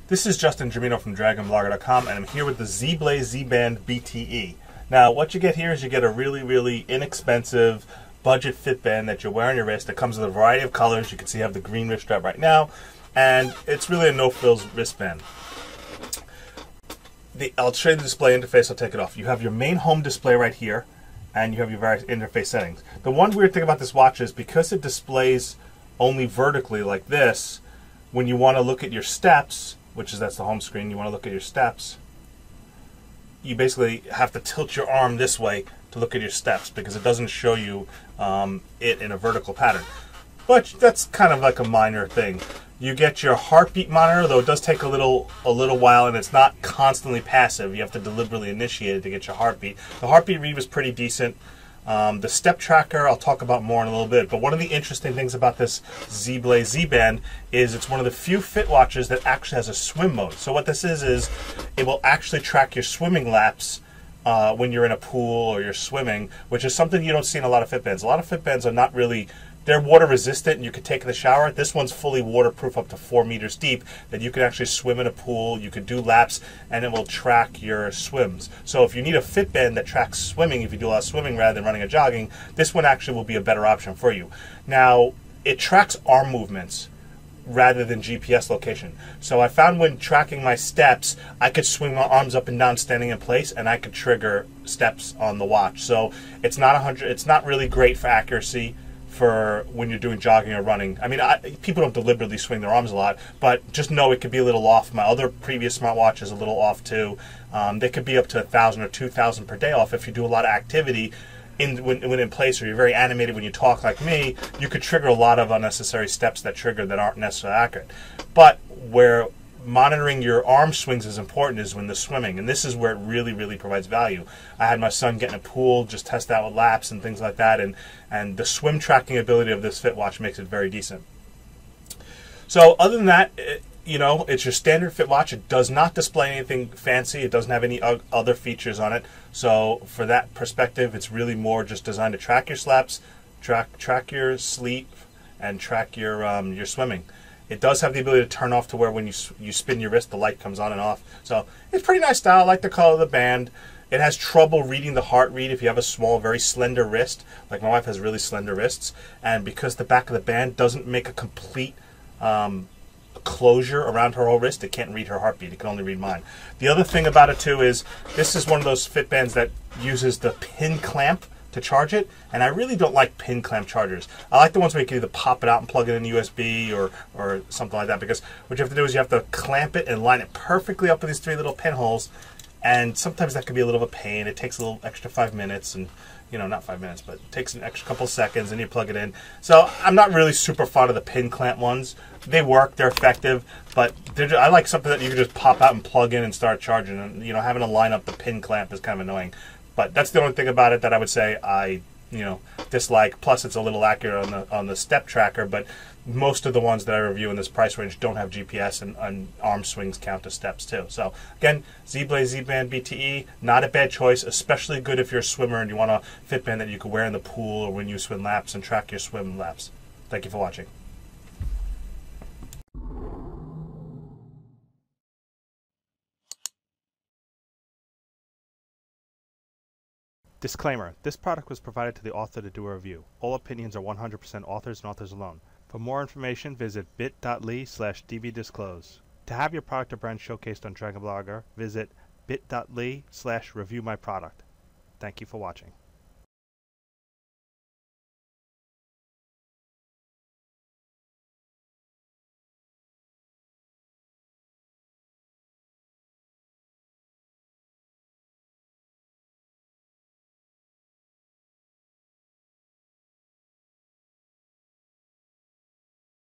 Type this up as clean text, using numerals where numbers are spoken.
This is Justin Germino from DragonBlogger.com, and I'm here with the Zeblaze Zeband BTE. Now, what you get here is you get a really inexpensive budget fitband that you wear on your wrist. It comes with a variety of colors. You can see I have the green wrist strap right now, and it's really a no-frills wristband. I'll show you the display interface. I'll take it off. You have your main home display right here, and you have your various interface settings. The one weird thing about this watch is because it displays only vertically like this, when you want to look at your steps, that's the home screen, you want to look at your steps, you basically have to tilt your arm this way to look at your steps because it doesn't show you it in a vertical pattern. But that's kind of like a minor thing. You get your heartbeat monitor, though it does take a little while, and it's not constantly passive. You have to deliberately initiate it to get your heartbeat. The heartbeat read was pretty decent. The step tracker I'll talk about more in a little bit, but one of the interesting things about this Zeblaze Zeband is it's one of the few fit watches that actually has a swim mode. So what this is it will actually track your swimming laps when you're in a pool or you're swimming, which is something you don't see in a lot of Fitbands. A lot of Fitbands are not really, they're water resistant and you can take in the shower. This one's fully waterproof up to 4 meters deep that you can actually swim in a pool, you can do laps, and it will track your swims. So if you need a Fitband that tracks swimming, if you do a lot of swimming rather than running or jogging, this one actually will be a better option for you. Now, it tracks arm movements rather than GPS location. So I found when tracking my steps, I could swing my arms up and down standing in place, and I could trigger steps on the watch. So it's not really great for accuracy for when you're doing jogging or running. I mean, people don't deliberately swing their arms a lot, but just know it could be a little off. My other previous smartwatch is a little off too. They could be up to 1,000 or 2,000 per day off if you do a lot of activity when in place, or you're very animated when you talk like me. You could trigger a lot of unnecessary steps that aren't necessarily accurate. But where monitoring your arm swings is important is when they're swimming, and this is where it really provides value. I had my son get in a pool, just test out with laps and things like that, and the swim tracking ability of this fit watch makes it very decent. So other than that, it's your standard fit watch. It does not display anything fancy. It doesn't have any other features on it. So for that perspective, it's really more just designed to track your steps, track your sleep, and track your swimming. It does have the ability to turn off to where when you spin your wrist, the light comes on and off. So it's pretty nice style. I like the color of the band. It has trouble reading the heart rate if you have a small, very slender wrist. Like my wife has really slender wrists. And because the back of the band doesn't make a complete closure around her whole wrist, it can't read her heartbeat. It can only read mine. The other thing about it too is this is one of those Fitbands that uses the pin clamp to charge it, and I really don't like pin clamp chargers. I like the ones where you can either pop it out and plug it in USB or something like that, because what you have to do is you have to clamp it and line it perfectly up with these 3 little pinholes, and sometimes that can be a little of a pain. It takes a little extra 5 minutes, and not 5 minutes, but it takes an extra couple seconds, and you plug it in. So I'm not really super fond of the pin clamp ones. They work, they're effective, but I like something that you can just pop out and plug in and start charging. And having to line up the pin clamp is kind of annoying. But that's the only thing about it that I would say I dislike. Plus, it's a little accurate on the step tracker, but most of the ones that I review in this price range don't have GPS, and arm swings count as steps too. So again, Zeblaze Zeband BTE, not a bad choice, especially good if you're a swimmer and you want a Fitband that you could wear in the pool or when you swim laps and track your swim laps. Thank you for watching. Disclaimer: this product was provided to the author to do a review. All opinions are 100% authors and authors alone. For more information, visit bit.ly/dbdisclose. To have your product or brand showcased on Dragon Blogger, visit bit.ly/reviewmyproduct. Thank you for watching.